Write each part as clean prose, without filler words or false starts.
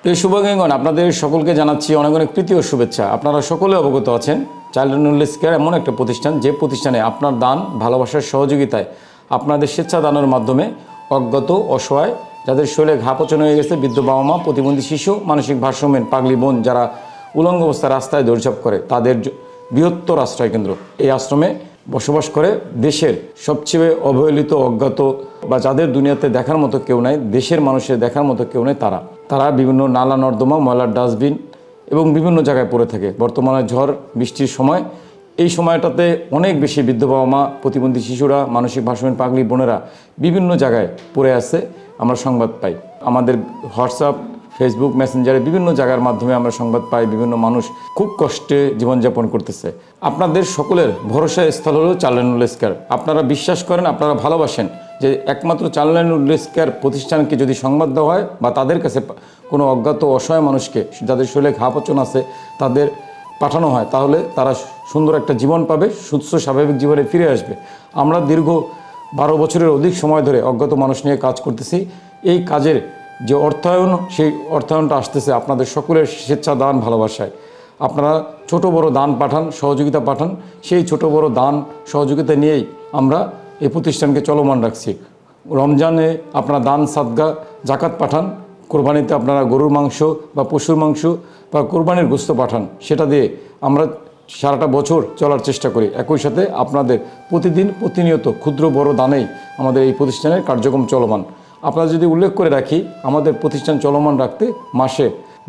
প্রিয় শুভাকাঙ্ক্ষীগণ, আপনাদের সকলকে জানাচ্ছি অনেক অনেক প্রীতি ও শুভেচ্ছা। আপনারা সকলে অবগত আছেন চাইল্ড অ্যান্ড নিডলেস কেয়ার এমন একটা প্রতিষ্ঠান, যে প্রতিষ্ঠানে আপনার দান, ভালোবাসার সহযোগিতায়, আপনাদের স্বেচ্ছা দানের মাধ্যমে অজ্ঞাত, অসহায়, যাদের শরীরে ঘা পচন হয়ে গেছে, বৃদ্ধ বাবা মা, প্রতিবন্ধী শিশু, মানসিক ভারসাম্যহীন পাগলি বোন, যারা উলঙ্গ অবস্থায় রাস্তায় দৌড়ঝাঁপ করে, তাদের বৃহত্তর আশ্রয় কেন্দ্র। এই আশ্রমে বসবাস করে দেশের সবচেয়ে অবহেলিত, অজ্ঞাত বা যাদের দুনিয়াতে দেখার মতো কেউ নাই, দেশের মানুষের দেখার মতো কেউ নেই, তারা বিভিন্ন নালা নর্দমা, ময়লার ডাস্টবিন এবং বিভিন্ন জায়গায় পড়ে থাকে। বর্তমানে ঝড় বৃষ্টির সময়, এই সময়টাতে অনেক বেশি বৃদ্ধ বাবা মা, প্রতিবন্ধী শিশুরা, মানসিক ভারসাম্যহীন পাগলি বোনেরা বিভিন্ন জায়গায় পড়ে আছে। আমরা সংবাদ পাই আমাদের হোয়াটসঅ্যাপ, ফেসবুক, মেসেঞ্জারে বিভিন্ন জায়গার মাধ্যমে আমরা সংবাদ পাই। বিভিন্ন মানুষ খুব কষ্টে জীবনযাপন করতেছে। আপনাদের সকলের ভরসার স্থল হলো চাইল্ড অ্যান্ড নিডলেস কেয়ার। আপনারা বিশ্বাস করেন, আপনারা ভালোবাসেন যে একমাত্র চাইল্ড অ্যান্ড নিডলেস কেয়ার প্রতিষ্ঠানকে যদি সংবাদ দেওয়া হয় বা তাদের কাছে কোনো অজ্ঞাত, অসহায় মানুষকে, যাদের শরীরে ঘা পচন আছে, তাদের পাঠানো হয়, তাহলে তারা সুন্দর একটা জীবন পাবে, সুস্থ স্বাভাবিক জীবনে ফিরে আসবে। আমরা দীর্ঘ 12 বছরের অধিক সময় ধরে অজ্ঞাত মানুষ নিয়ে কাজ করতেছি। এই কাজের যে অর্থায়ন, সেই অর্থায়নটা আসতেছে আপনাদের সকলের স্বেচ্ছা দান, ভালোবাসায়। আপনারা ছোট বড় দান পাঠান, সহযোগিতা পাঠান। সেই ছোট বড় দান সহযোগিতা নিয়েই আমরা এই প্রতিষ্ঠানকে চলমান রাখছি। রমজানে আপনারা দান, সাদগা, জাকাত পাঠান। কোরবানিতে আপনারা গরুর মাংস বা পশুর মাংস বা কোরবানির গোশত পাঠান। সেটা দিয়ে আমরা সারাটা বছর চলার চেষ্টা করি। একই সাথে আপনাদের প্রতিদিন, প্রতিনিয়ত ক্ষুদ্র বড় দানেই আমাদের এই প্রতিষ্ঠানের কার্যক্রম চলমান। আপনারা যদি উল্লেখ করে রাখি, আমাদের প্রতিষ্ঠান চলমান রাখতে মাসে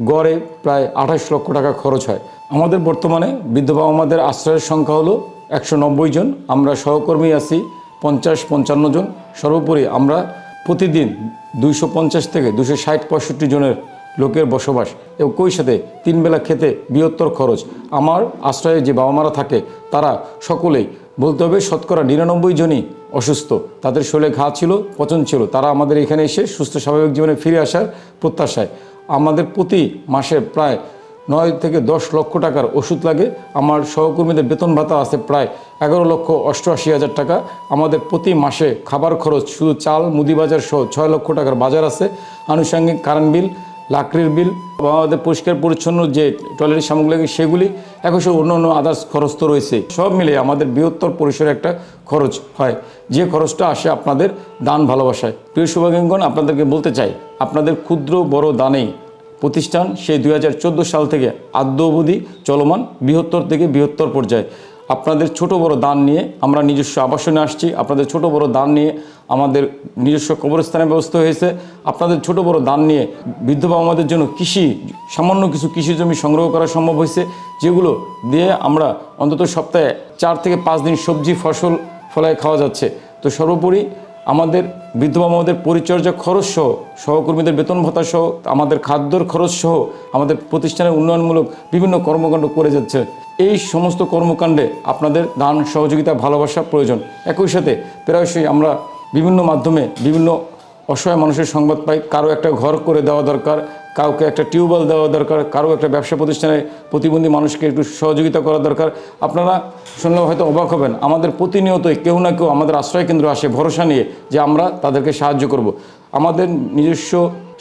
গড়ে প্রায় 28 লক্ষ টাকা খরচ হয়। আমাদের বর্তমানে বৃদ্ধ বাবা মাদের আশ্রয়ের সংখ্যা হলো 190 জন। আমরা সহকর্মী আছি 50-55 জন। সর্বোপরি আমরা প্রতিদিন 250 থেকে 260-65 জনের লোকের বসবাস। একই সাথে 3 বেলা খেতে বৃহত্তর খরচ। আমার আশ্রয়ে যে বাবা মারা থাকে, তারা সকলেই বলতে হবে 99% জনই অসুস্থ। তাদের শরীরে ঘা ছিল, পচন ছিল। তারা আমাদের এখানে এসে সুস্থ স্বাভাবিক জীবনে ফিরে আসার প্রত্যাশায়। আমাদের প্রতি মাসে প্রায় 9 থেকে 10 লক্ষ টাকার ওষুধ লাগে। আমার সহকর্মীদের বেতন ভাতা আছে প্রায় 11,88,000 টাকা। আমাদের প্রতি মাসে খাবার খরচ, শুধু চাল, মুদি বাজার সহ 6 লক্ষ টাকার বাজার আছে। আনুষঙ্গিক কারেন্ট বিল, লাকড়ির বিল, আমাদের পরিষ্কার পরিচ্ছন্ন যে টয়লেটের সামগ্রী লাগে সেগুলি, একশো অন্য আদার্স খরচ তো রয়েছে। সব মিলে আমাদের বৃহত্তর পরিসরে একটা খরচ হয়, যে খরচটা আসে আপনাদের দান, ভালোবাসায়। প্রিয় শুভাকাঙ্ক্ষীগণ, আপনাদেরকে বলতে চাই, আপনাদের ক্ষুদ্র বড় দানেই প্রতিষ্ঠান সেই 2014 সাল থেকে আদ্য অবধি চলমান, বৃহত্তর থেকে বৃহত্তর পর্যায়ে। আপনাদের ছোট বড় দান নিয়ে আমরা নিজস্ব আবাসনে আসছি। আপনাদের ছোট বড় দান নিয়ে আমাদের নিজস্ব কবরস্থানের ব্যবস্থা হয়েছে। আপনাদের ছোট বড় দান নিয়ে বৃদ্ধ বাবা মাদের জন্য সামান্য কিছু কৃষি জমি সংগ্রহ করা সম্ভব হয়েছে, যেগুলো দিয়ে আমরা অন্তত সপ্তাহে 4 থেকে 5 দিন সবজি ফসল ফলায় খাওয়া যাচ্ছে। তো সর্বোপরি আমাদের বৃদ্ধ বাবা মাদের পরিচর্যা খরচ সহ, সহকর্মীদের বেতন ভাতা সহ, আমাদের খাদ্যর খরচ সহ আমাদের প্রতিষ্ঠানের উন্নয়নমূলক বিভিন্ন কর্মকাণ্ড করে যাচ্ছে। এই সমস্ত কর্মকাণ্ডে আপনাদের দান, সহযোগিতা, ভালোবাসা প্রয়োজন। একই সাথে প্রায়শই আমরা বিভিন্ন মাধ্যমে বিভিন্ন অসহায় মানুষের সংবাদ পাই। কারো একটা ঘর করে দেওয়া দরকার, কাউকে একটা টিউবওয়েল দেওয়া দরকার, কারো একটা ব্যবসা প্রতিষ্ঠানে প্রতিবন্ধী মানুষকে একটু সহযোগিতা করা দরকার। আপনারা শুনলে হয়তো অবাক হবেন, আমাদের প্রতিনিয়তই কেউ না কেউ আমাদের আশ্রয় কেন্দ্র আসে ভরসা নিয়ে যে আমরা তাদেরকে সাহায্য করব। আমাদের নিজস্ব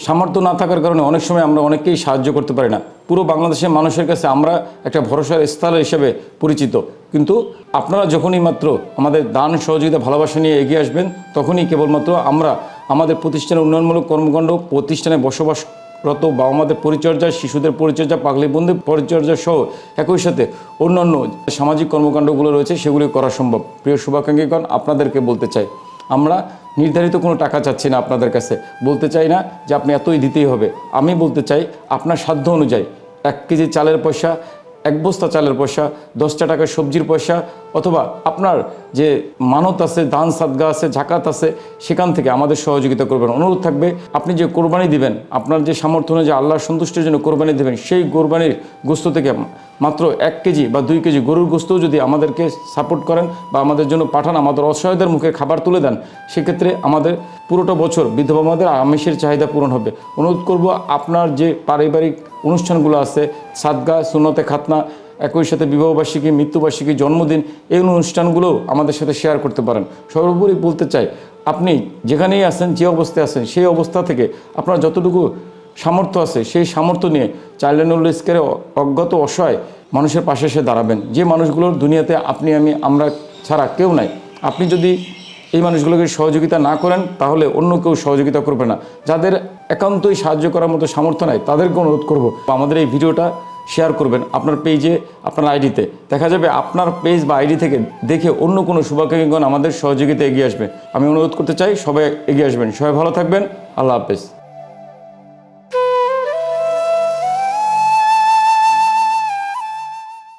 সামর্থ্য না থাকার কারণে অনেক সময় আমরা অনেককেই সাহায্য করতে পারি না। পুরো বাংলাদেশের মানুষের কাছে আমরা একটা ভরসার স্থল হিসেবে পরিচিত। কিন্তু আপনারা যখনই মাত্র আমাদের দান, সহযোগিতা, ভালোবাসা নিয়ে এগিয়ে আসবেন, তখনই কেবলমাত্র আমরা আমাদের প্রতিষ্ঠানের উন্নয়নমূলক কর্মকাণ্ড, প্রতিষ্ঠানে বসবাসরত বাবা মাদের পরিচর্যা, শিশুদের পরিচর্যা, পাগলি বন্ধুর পরিচর্যা সহ একই সাথে অন্যান্য সামাজিক কর্মকাণ্ডগুলো রয়েছে, সেগুলি করা সম্ভব। প্রিয় শুভাকাঙ্ক্ষীগণ, আপনাদেরকে বলতে চাই, আমরা নির্ধারিত কোনো টাকা চাচ্ছি না আপনাদের কাছে। বলতে চাই না যে আপনি এতই দিতেই হবে। আমি বলতে চাই আপনার সাধ্য অনুযায়ী 1 কেজি চালের পয়সা, 1 বস্তা চালের পয়সা, 10টা টাকার সবজির পয়সা, অথবা আপনার যে মানত আছে, দান সাদগা আছে, জাকাত আছে, সেখান থেকে আমাদের সহযোগিতা করবেন। অনুরোধ থাকবে, আপনি যে কোরবানি দিবেন, আপনার যে সামর্থ্য অনুযায়ী আল্লাহর সন্তুষ্টির জন্য কোরবানি দেবেন, সেই কোরবানির গোশত থেকে মাত্র 1 কেজি বা 2 কেজি গরুর গোশতও যদি আমাদেরকে সাপোর্ট করেন বা আমাদের জন্য পাঠান, আমাদের অসহায়দের মুখে খাবার তুলে দেন, সেক্ষেত্রে আমাদের পুরোটা বছর বিধবা মাদের আমিষের চাহিদা পূরণ হবে। অনুরোধ করব, আপনার যে পারিবারিক অনুষ্ঠানগুলো আছে, সাদগা, সুন্নতে খাতনা, একই সাথে বিবাহবার্ষিকী, মৃত্যুবার্ষিকী, জন্মদিন, এই অনুষ্ঠানগুলো আমাদের সাথে শেয়ার করতে পারেন। সর্বোপরি বলতে চাই, আপনি যেখানেই আছেন, যে অবস্থায় আছেন, সেই অবস্থা থেকে আপনারা যতটুকু সামর্থ্য আছে সেই সামর্থ্য নিয়ে চাইল্ড লাইন ওল্ড এজ কেয়ারে অজ্ঞাত অসহায় মানুষের পাশে এসে দাঁড়াবেন। যে মানুষগুলোর দুনিয়াতে আপনি আমি আমরা ছাড়া কেউ নাই। আপনি যদি এই মানুষগুলোকে সহযোগিতা না করেন তাহলে অন্য কেউ সহযোগিতা করবে না। যাদের একান্তই সাহায্য করার মতো সামর্থ্য নাই তাদেরকে অনুরোধ করব আমাদের এই ভিডিওটা শেয়ার করবেন আপনার পেজে, আপনার আইডিতে। দেখা যাবে আপনার পেজ বা আইডি থেকে দেখে অন্য কোনো শুভাকাঙ্ক্ষীগণ আমাদের সহযোগিতা এগিয়ে আসবে। আমি অনুরোধ করতে চাই সবাই এগিয়ে আসবেন। সবাই ভালো থাকবেন। আল্লাহ হাফেজ।